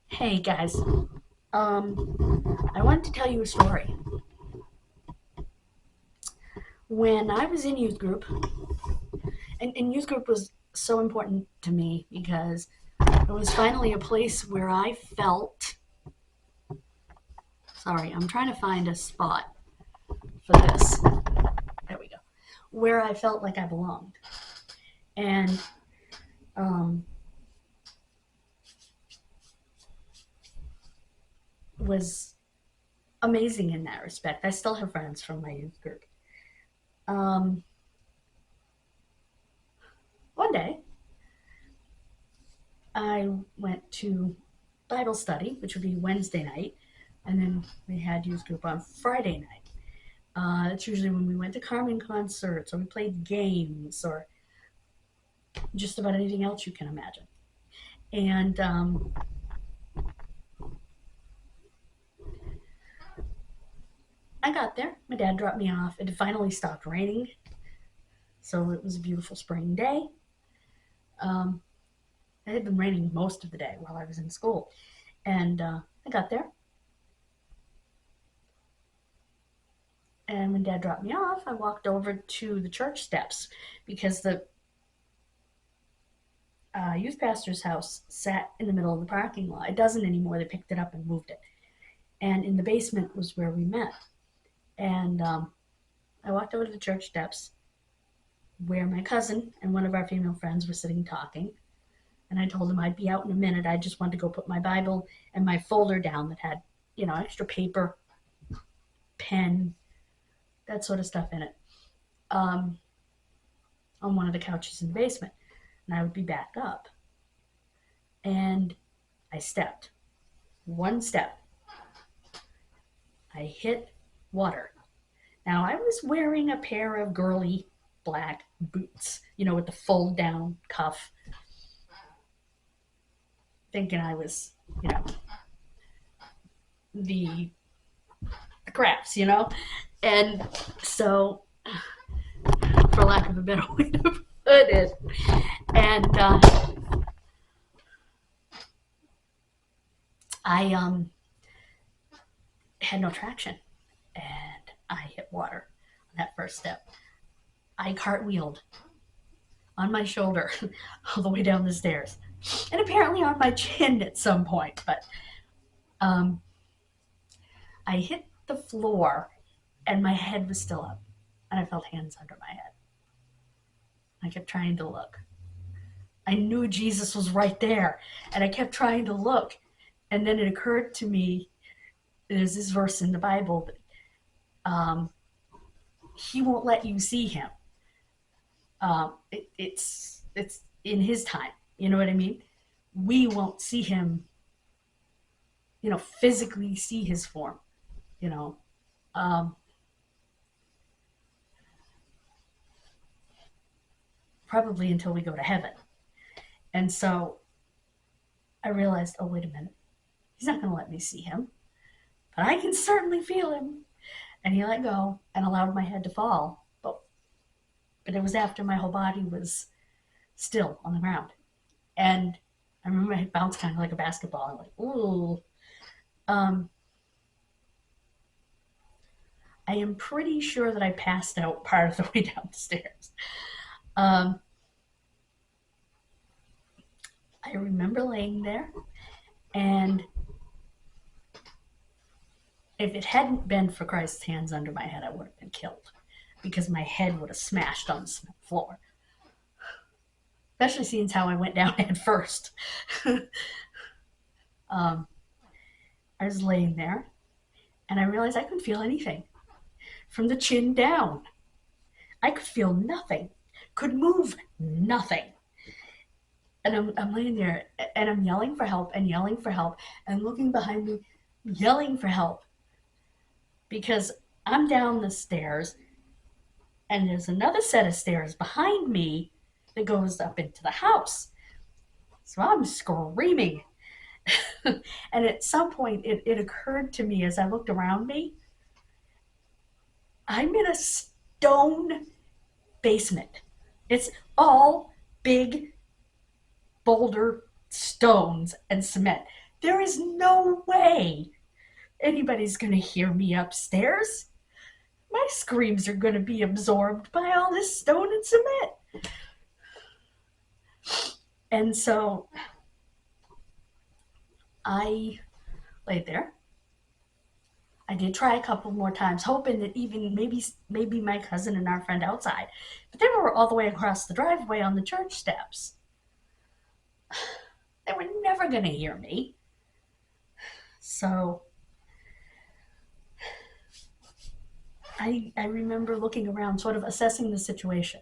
Hey guys, I wanted to tell you a story. When I was in youth group, and youth group was so important to me because it was finally a place where I felt. Sorry, I'm trying to find a spot for this. There we go. Where I felt like I belonged. And um, was amazing in that respect. I still have friends from my youth group. Um, One day, I went to Bible study, which would be Wednesday night, and then we had youth group on Friday night. That's usually when we went to Carmen concerts or we played games or just about anything else you can imagine. And I got there. My dad dropped me off. It had finally stopped raining, so it was a beautiful spring day. Um, it had been raining most of the day while I was in school. And I got there. And when dad dropped me off, I walked over to the church steps because the youth pastor's house sat in the middle of the parking lot. It doesn't anymore. They picked it up and moved it. And in the basement was where we met. And I walked over to the church steps where my cousin and one of our female friends were sitting talking. And I told them I'd be out in a minute. I just wanted to go put my Bible and my folder down that had, extra paper, pen, that sort of stuff in it, um, on one of the couches in the basement. And I would be back up. And I stepped. One step. I hit water. Now, I was wearing a pair of girly black boots, with the fold down cuff, thinking I was, the crafts, And so, for lack of a better way to put it, and I had no traction, and I hit water on that first step. I cartwheeled on my shoulder all the way down the stairs, and apparently on my chin at some point. But um, I hit the floor, and my head was still up, and I felt hands under my head. I kept trying to look. I knew Jesus was right there, and I kept trying to look. And then it occurred to me, there's this verse in the Bible that he won't let you see him. It's in his time. You know what I mean? We won't see him, physically see his form, you know. Um, Probably until we go to heaven. And so I realized, oh, wait a minute. He's not going to let me see him, but I can certainly feel him. And he let go and allowed my head to fall. But it was after my whole body was still on the ground. And I remember my head bounced kind of like a basketball. I'm like, ooh. Um, I am pretty sure that I passed out part of the way down the stairs. Um, I remember laying there, and if it hadn't been for Christ's hands under my head, I would have been killed because my head would have smashed on the floor. Especially seeing how I went down head first. um, I was laying there, and I realized I couldn't feel anything from the chin down. I could feel nothing, could move nothing. And I'm laying there, and I'm yelling for help and yelling for help and looking behind me, yelling for help because I'm down the stairs, and there's another set of stairs behind me that goes up into the house. So I'm screaming. And at some point, it occurred to me as I looked around me, I'm in a stone basement. It's all big boulder, stones, and cement. There is no way anybody's going to hear me upstairs. My screams are going to be absorbed by all this stone and cement. And so I laid there. I did try a couple more times, hoping that even maybe my cousin and our friend outside, but they were all the way across the driveway on the church steps. They were never going to hear me. So I remember looking around, sort of assessing the situation.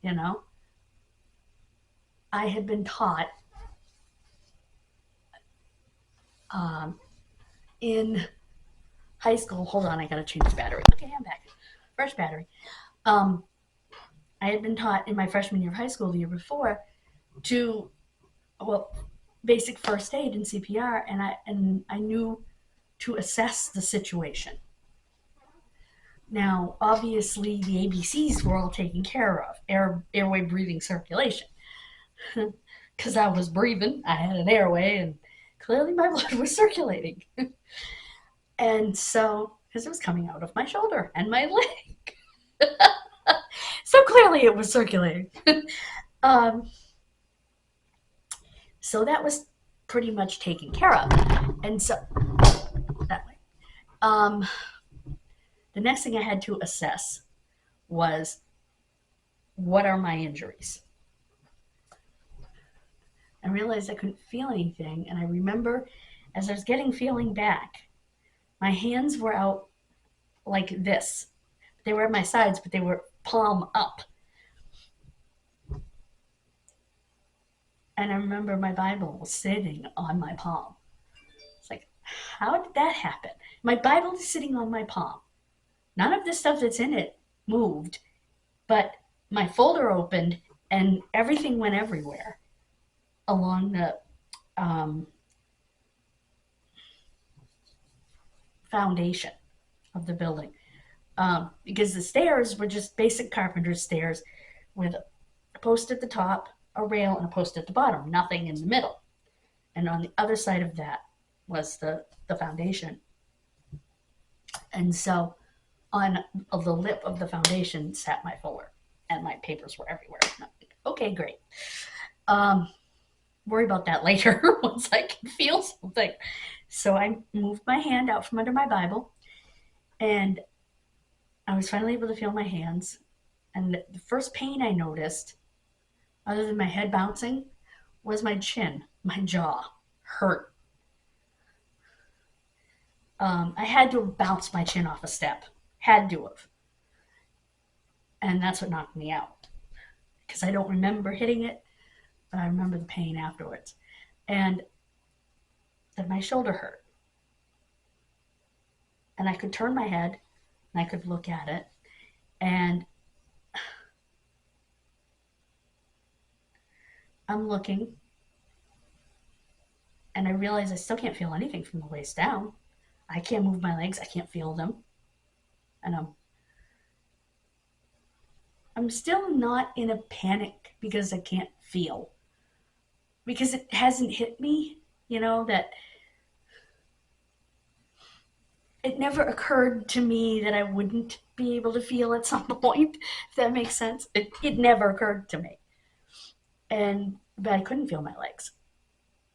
You know, I had been taught in high school. Hold on, I gotta change the battery. Okay, I'm back. Fresh battery. I had been taught in my freshman year of high school, the year before, to basic first aid and CPR, and I knew to assess the situation. Now, obviously, the ABCs were all taken care of: airway, breathing, circulation. Because I was breathing, I had an airway, and clearly my blood was circulating. And so, because it was coming out of my shoulder and my leg. So clearly it was circulating. So that was pretty much taken care of. And so, that way. The next thing I had to assess was, what are my injuries? I realized I couldn't feel anything, and I remember as I was getting feeling back, my hands were out like this. They were at my sides, but they were palm up. And I remember my Bible was sitting on my palm. It's like, how did that happen? My Bible is sitting on my palm. None of the stuff that's in it moved, but my folder opened and everything went everywhere along the foundation of the building, because the stairs were just basic carpenter's stairs with a post at the top, a rail, and a post at the bottom, nothing in the middle. And on the other side of that was the foundation. And so on the lip of the foundation sat my folder, and my papers were everywhere. Okay, great. Worry about that later once I can feel something. So I moved my hand out from under my Bible, and I was finally able to feel my hands. And the first pain I noticed, other than my head bouncing, was my chin. My jaw hurt. I had to have bounced my chin off a step. Had to have. And that's what knocked me out. Because I don't remember hitting it, but I remember the pain afterwards. And then my shoulder hurt. And I could turn my head, and I could look at it. And I'm looking, and I realize I still can't feel anything from the waist down. I can't move my legs. I can't feel them. And I'm still not in a panic because I can't feel. Because it hasn't hit me, that it never occurred to me that I wouldn't be able to feel at some point, if that makes sense. It never occurred to me. But I couldn't feel my legs,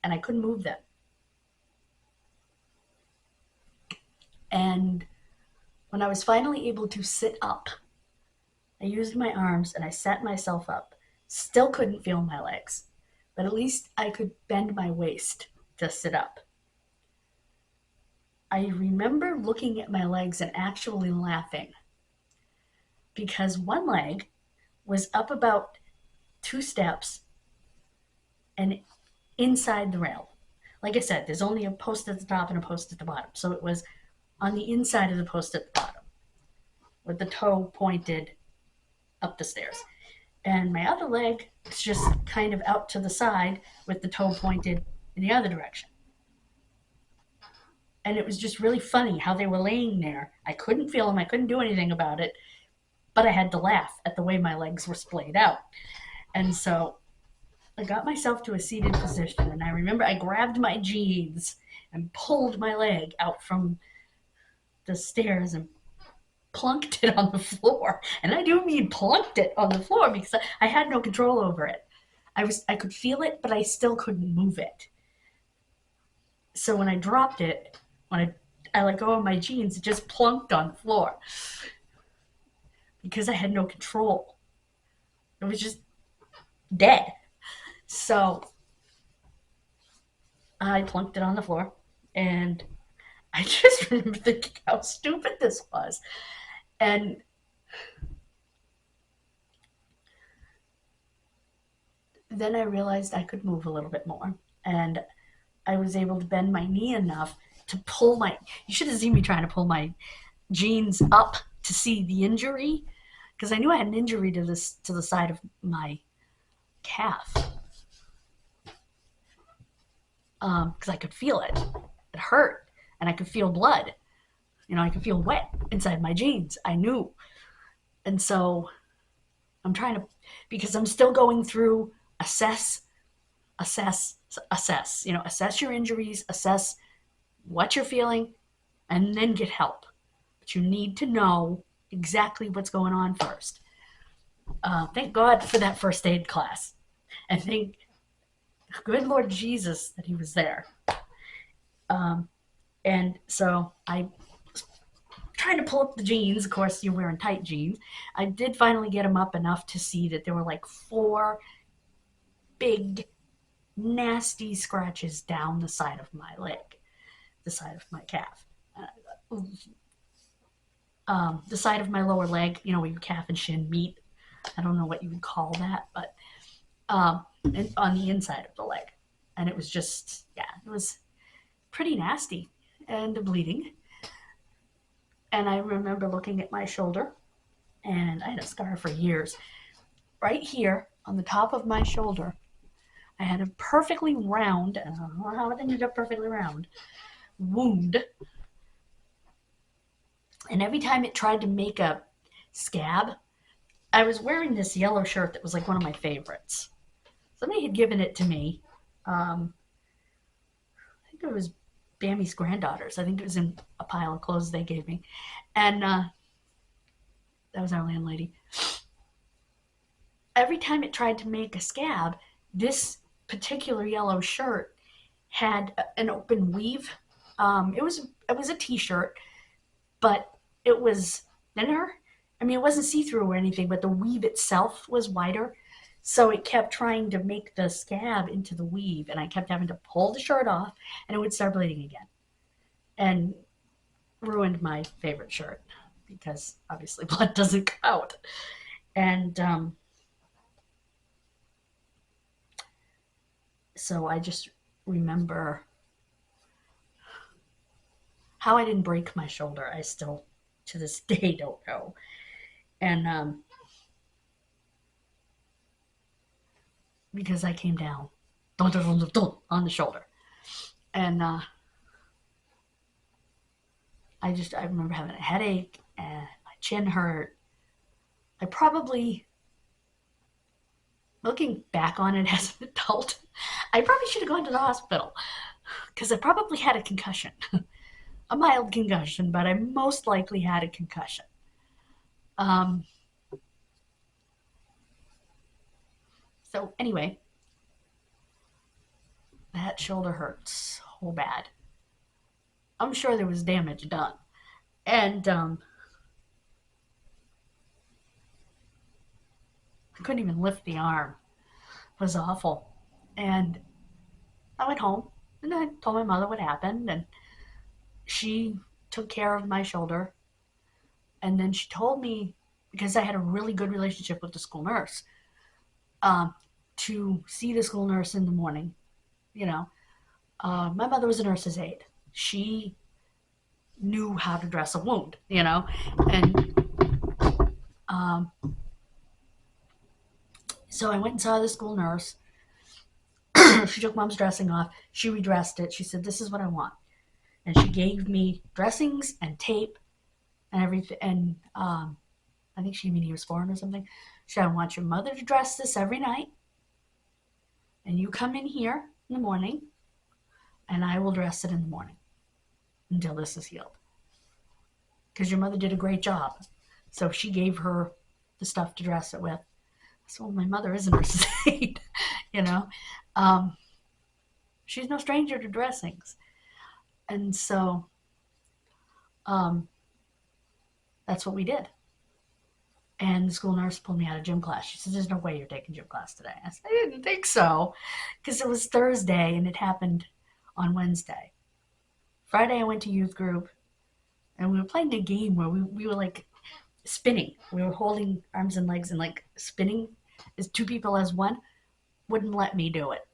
and I couldn't move them. And when I was finally able to sit up, I used my arms and I sat myself up. Still couldn't feel my legs, but at least I could bend my waist to sit up. I remember looking at my legs and actually laughing, because one leg was up about 2 steps and inside the rail. Like I said, there's only a post at the top and a post at the bottom. So it was on the inside of the post at the bottom, with the toe pointed up the stairs. And my other leg was just kind of out to the side with the toe pointed in the other direction. And it was just really funny how they were laying there. I couldn't feel them. I couldn't do anything about it. But I had to laugh at the way my legs were splayed out. And so I got myself to a seated position, and I remember I grabbed my jeans and pulled my leg out from the stairs and plunked it on the floor. And I do mean plunked it on the floor because I had no control over it. I could feel it, but I still couldn't move it. So when I dropped it, when I let go of my jeans, it just plunked on the floor because I had no control. It was just dead. So I plunked it on the floor, and I just remember thinking how stupid this was. And then I realized I could move a little bit more. And I was able to bend my knee enough to pull my. You should have seen me trying to pull my jeans up to see the injury, because I knew I had an injury to the side of my calf. Because I could feel it. It hurt, and I could feel blood. I could feel wet inside my jeans. I knew. And so I'm trying to, because I'm still going through assess. Assess your injuries, assess what you're feeling, and then get help. But you need to know exactly what's going on first. Thank God for that first aid class. And thank good Lord Jesus that he was there. And so I was trying to pull up the jeans. Of course, you're wearing tight jeans. I did finally get them up enough to see that there were like 4 big, nasty scratches down the side of my leg, the side of my calf. The side of my lower leg, where your calf and shin meet. I don't know what you would call that, but on the inside of the leg. And it was just, it was pretty nasty and bleeding. And I remember looking at my shoulder, and I had a scar for years. Right here on the top of my shoulder, I had a perfectly round, I don't know how it ended up perfectly round, wound. And every time it tried to make a scab, I was wearing this yellow shirt that was like one of my favorites. Somebody had given it to me. I think it was Bammy's granddaughter's. I think it was in a pile of clothes they gave me. And that was our landlady. Every time it tried to make a scab, this particular yellow shirt had an open weave. It was a t-shirt, but it was thinner. I mean, it wasn't see-through or anything, but the weave itself was wider. So it kept trying to make the scab into the weave, and I kept having to pull the shirt off, and it would start bleeding again. And ruined my favorite shirt, because obviously blood doesn't come out. And so I just remember how I didn't break my shoulder. I still, to this day, don't know. And because I came down on the shoulder. And I remember having a headache, and my chin hurt. I probably, looking back on it as an adult, I probably should have gone to the hospital, because I probably had a concussion. A mild concussion, but I most likely had a concussion. So anyway, that shoulder hurts so bad. I'm sure there was damage done. And I couldn't even lift the arm. It was awful. And I went home, and I told my mother what happened, and she took care of my shoulder. And then she told me, because I had a really good relationship with the school nurse, to see the school nurse in the morning. My mother was a nurse's aide. She knew how to dress a wound, and so I went and saw the school nurse. She took Mom's dressing off. She redressed it. She said, "This is what I want," and she gave me dressings and tape and everything. And I think she gave me Neosporin or something. She said, "I want your mother to dress this every night, and you come in here in the morning, and I will dress it in the morning until this is healed. Because your mother did a great job. So she gave her the stuff to dress it with. So my mother isn't her saint, you know. Um, she's no stranger to dressings. And so um, that's what we did. And the school nurse pulled me out of gym class. She said, "There's no way you're taking gym class today." I said, "I didn't think so." Because it was Thursday and it happened on Wednesday. Friday, I went to youth group and we were playing a game where we were like spinning. We were holding arms and legs and like spinning as two people as one. Wouldn't let me do it.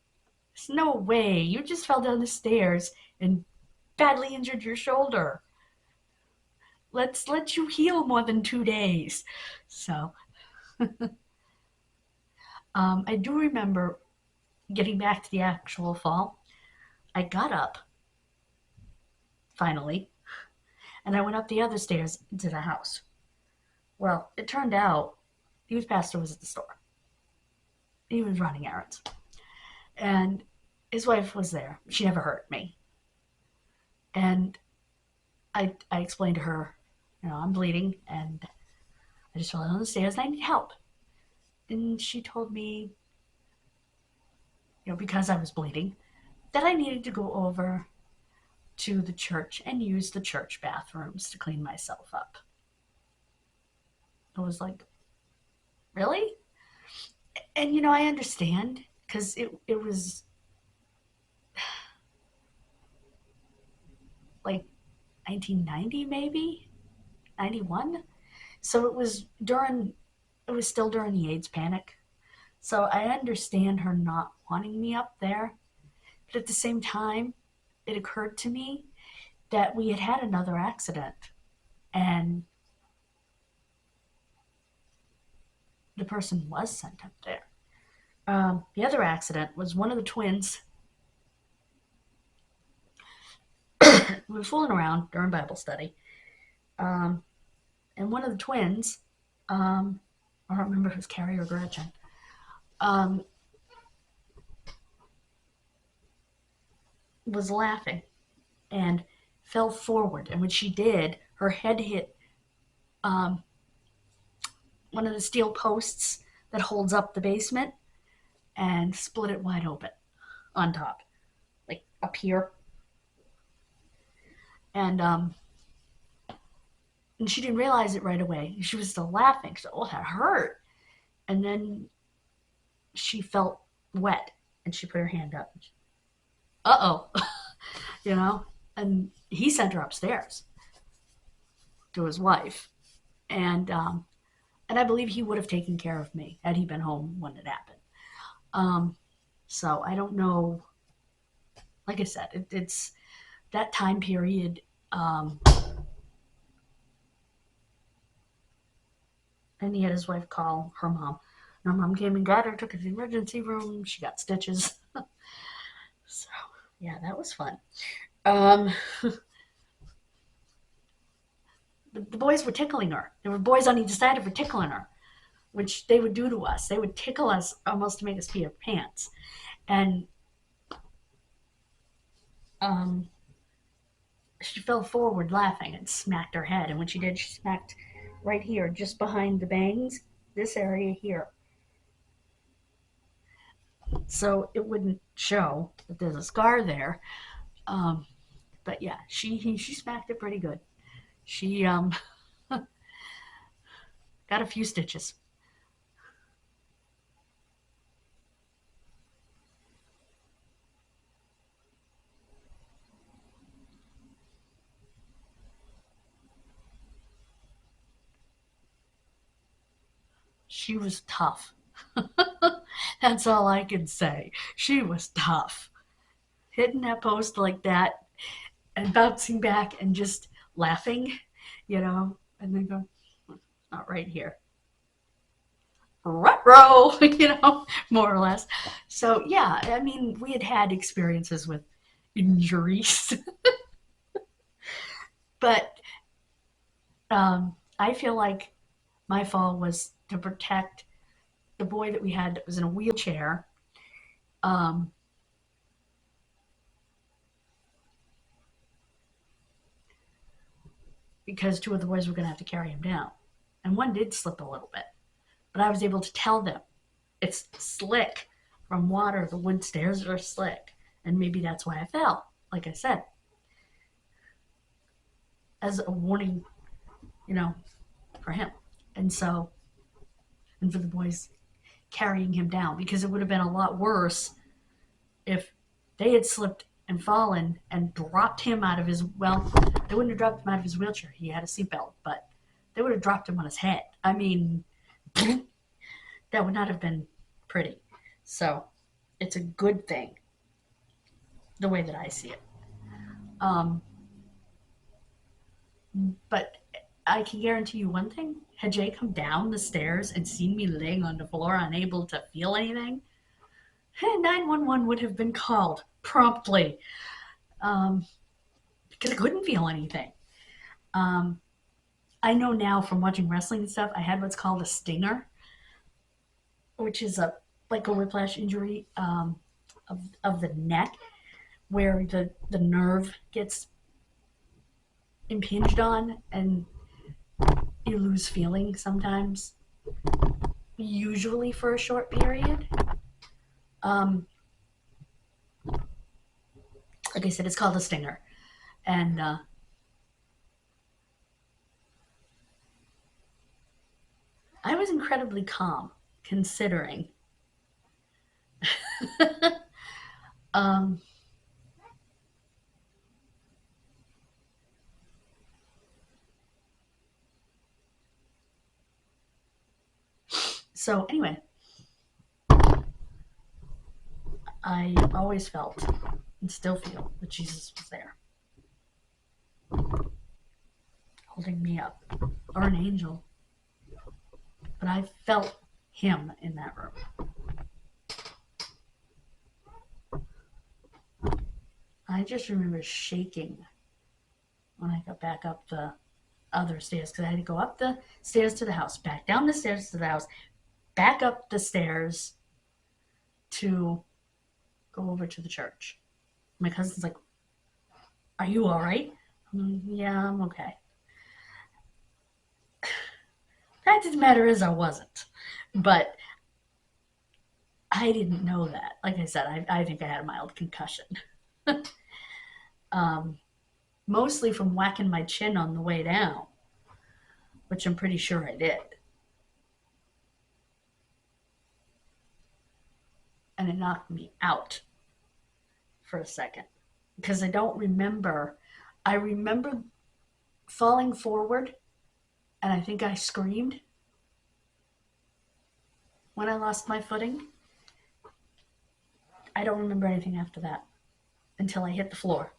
There's no way. You just fell down the stairs and badly injured your shoulder. Let's let you heal more than 2 days. So I do remember getting back to the actual fall. I got up finally and I went up the other stairs into the house. Well, it turned out the youth pastor was at the store. He was running errands. And his wife was there. She never hurt me. And I explained to her, I'm bleeding and I just fell down the stairs and I need help. And she told me, because I was bleeding, that I needed to go over to the church and use the church bathrooms to clean myself up. I was like, really? And I understand because it was like 1990 maybe, 91. So it was still during the AIDS panic. So I understand her not wanting me up there. But at the same time, it occurred to me that we had had another accident and the person was sent up there. The other accident was one of the twins. We were fooling around during Bible study. Um, and one of the twins, I don't remember if it was Carrie or Gretchen, um, was laughing and fell forward. And when she did, her head hit um, one of the steel posts that holds up the basement and split it wide open on top, like up here. And and she didn't realize it right away. She was still laughing. So, oh, that hurt. And then she felt wet, and she put her hand up. Uh oh, you know. And he sent her upstairs to his wife, and I believe he would have taken care of me had he been home when it happened. Um, so I don't know. Like I said, it's that time period. And he had his wife call her mom. And her mom came and got her, took her to the emergency room. She got stitches. So, yeah, that was fun. Um, the boys were tickling her. There were boys on each side of her tickling her, which they would do to us. They would tickle us almost to make us pee our pants. And um, she fell forward laughing and smacked her head. And when she did, she smacked right here, just behind the bangs, this area here. So it wouldn't show that there's a scar there. Um, but yeah, she smacked it pretty good. She got a few stitches. She was tough. That's all I can say. She was tough. Hitting that post like that and bouncing back and just laughing, and then go, not right here. Ruh-roh, more or less. So, yeah, I mean, we had experiences with injuries, but I feel like my fall was to protect the boy that we had that was in a wheelchair Um, because two of the boys were going to have to carry him down. And one did slip a little bit, but I was able to tell them it's slick from water. The wood stairs are slick. And maybe that's why I fell, like I said, as a warning, you know, for him. And so, and for the boys carrying him down, because it would have been a lot worse if they had slipped and fallen and dropped him out of his, well, they wouldn't have dropped him out of his wheelchair. He had a seatbelt, but they would have dropped him on his head. I mean, that would not have been pretty. So it's a good thing, the way that I see it. But I can guarantee you one thing. Had Jay come down the stairs and seen me laying on the floor, unable to feel anything, 911 would have been called promptly, because I couldn't feel anything. I know now from watching wrestling and stuff, I had what's called a stinger, which is like a whiplash injury of the neck, where the nerve gets impinged on and you lose feeling sometimes, usually for a short period. Like I said, it's called a stinger. And I was incredibly calm considering. um, so anyway, I always felt and still feel that Jesus was there, holding me up, or an angel. But I felt him in that room. I just remember shaking when I got back up the other stairs, because I had to go up the stairs to the house, back down the stairs to the house, back up the stairs to go over to the church. My cousin's like, "Are you all right?" Yeah, I'm okay. Fact of the matter is, I wasn't. But I didn't know that. Like I said, I think I had a mild concussion. Mostly from whacking my chin on the way down, which I'm pretty sure I did. And it knocked me out for a second, because I don't remember. I remember falling forward, and I think I screamed when I lost my footing. I don't remember anything after that until I hit the floor.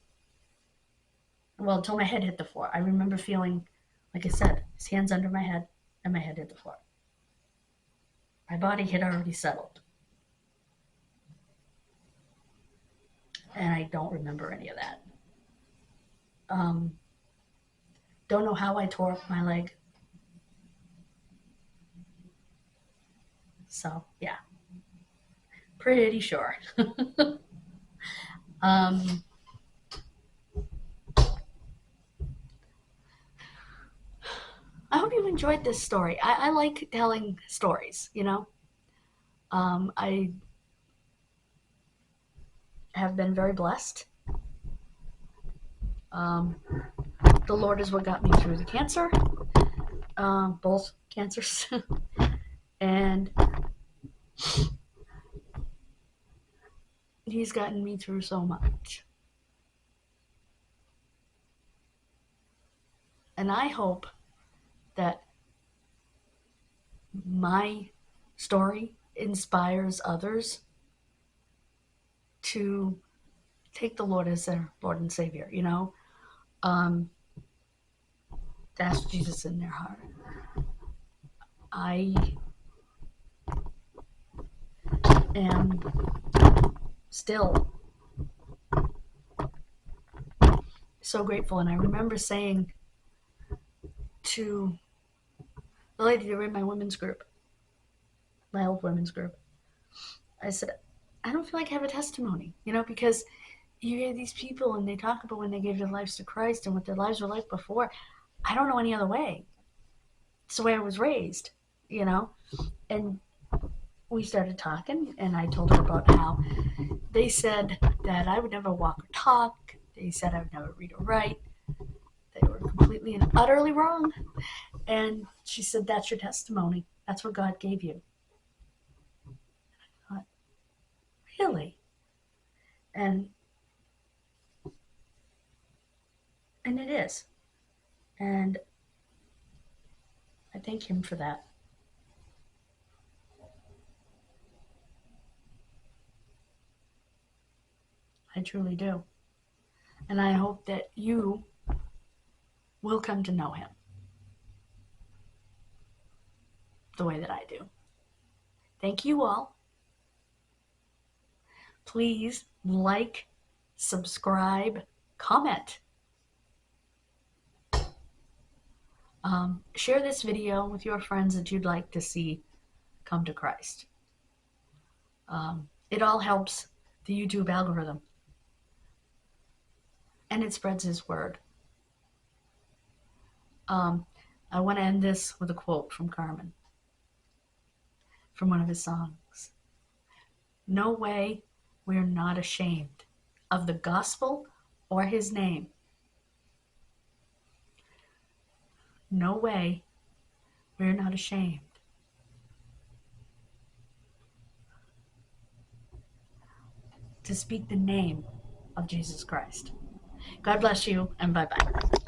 Well, until my head hit the floor. I remember feeling, like I said, his hands under my head and my head hit the floor. My body had already settled. And I don't remember any of that. Don't know how I tore up my leg. So, yeah. Pretty sure. I hope you enjoyed this story. I like telling stories, you know. I have been very blessed. The Lord is what got me through the cancer, both cancers, and He's gotten me through so much. And I hope that my story inspires others to take the Lord as their Lord and Savior, you know, to ask Jesus in their heart. I am still so grateful, and I remember saying to the lady that ran my women's group, my old women's group, I said, I don't feel like I have a testimony, because you hear these people and they talk about when they gave their lives to Christ and what their lives were like before. I don't know any other way. It's the way I was raised, and we started talking, and I told her about how they said that I would never walk or talk. They said I would never read or write. They were completely and utterly wrong. And she said, that's your testimony. That's what God gave you. I thought, really? And it is. And I thank him for that. I truly do. And I hope that you will come to know him the way that I do. Thank you all. Please like, subscribe, comment. Share this video with your friends that you'd like to see come to Christ. It all helps the YouTube algorithm. And it spreads his word. I want to end this with a quote from Carmen, from one of his songs. No way we're not ashamed of the gospel or his name. No way we're not ashamed. To speak the name of Jesus Christ. God bless you, and bye-bye.